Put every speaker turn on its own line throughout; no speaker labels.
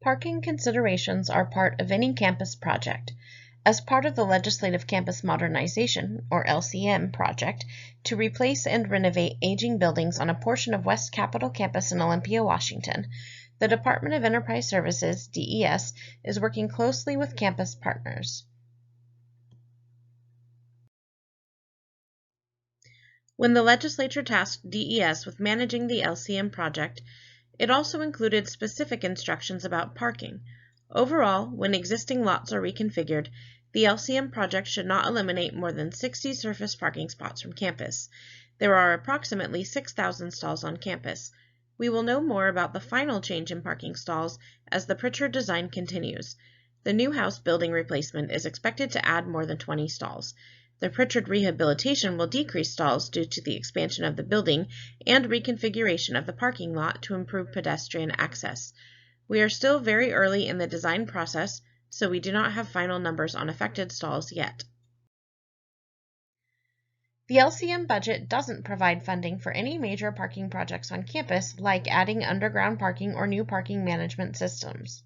Parking considerations are part of any campus project. As part of the Legislative Campus Modernization, or LCM, project to replace and renovate aging buildings on a portion of West Capitol Campus in Olympia, Washington, the Department of Enterprise Services, DES, is working closely with campus partners. When the legislature tasked DES with managing the LCM project, it also included specific instructions about parking. Overall, when existing lots are reconfigured, the LCM project should not eliminate more than 60 surface parking spots from campus. There are approximately 6,000 stalls on campus. We will know more about the final change in parking stalls as the Pritchard design continues. The new house building replacement is expected to add more than 20 stalls. The Pritchard rehabilitation will decrease stalls due to the expansion of the building and reconfiguration of the parking lot to improve pedestrian access. We are still very early in the design process, so we do not have final numbers on affected stalls yet. The LCM budget doesn't provide funding for any major parking projects on campus, like adding underground parking or new parking management systems.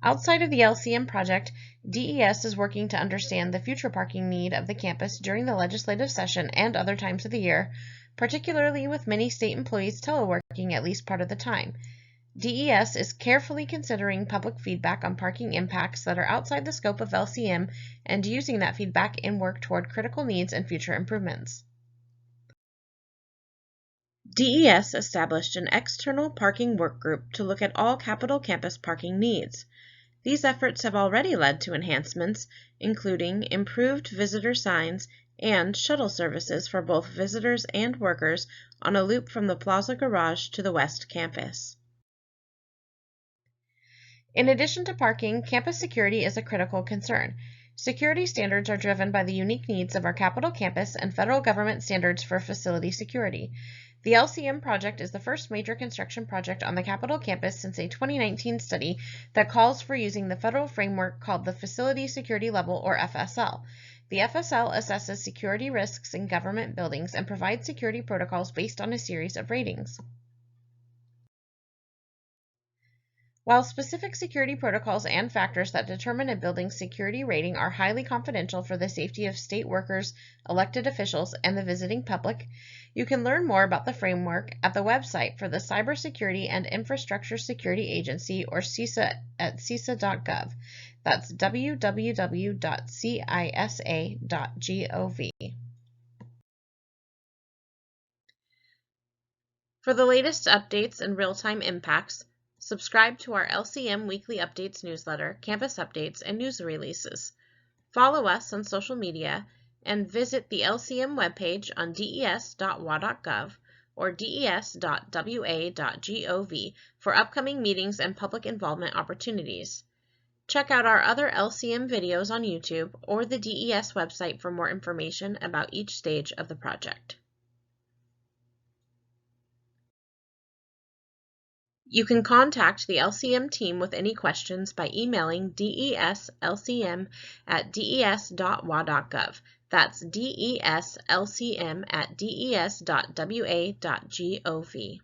Outside of the LCM project, DES is working to understand the future parking need of the campus during the legislative session and other times of the year, particularly with many state employees teleworking at least part of the time. DES is carefully considering public feedback on parking impacts that are outside the scope of LCM and using that feedback in work toward critical needs and future improvements. DES established an external parking work group to look at all Capitol campus parking needs. These efforts have already led to enhancements, including improved visitor signs and shuttle services for both visitors and workers on a loop from the Plaza Garage to the West Campus. In addition to parking, campus security is a critical concern. Security standards are driven by the unique needs of our Capitol campus and federal government standards for facility security. The LCM project is the first major construction project on the Capitol campus since a 2019 study that calls for using the federal framework called the Facility Security Level, or FSL. The FSL assesses security risks in government buildings and provides security protocols based on a series of ratings. While specific security protocols and factors that determine a building's security rating are highly confidential for the safety of state workers, elected officials, and the visiting public, you can learn more about the framework at the website for the Cybersecurity and Infrastructure Security Agency, or CISA, at cisa.gov. That's www.cisa.gov. For the latest updates and real-time impacts, subscribe to our LCM Weekly Updates newsletter, campus updates, and news releases. Follow us on social media and visit the LCM webpage on des.wa.gov or des.wa.gov for upcoming meetings and public involvement opportunities. Check out our other LCM videos on YouTube or the DES website for more information about each stage of the project. You can contact the LCM team with any questions by emailing deslcm@des.wa.gov. That's deslcm@des.wa.gov.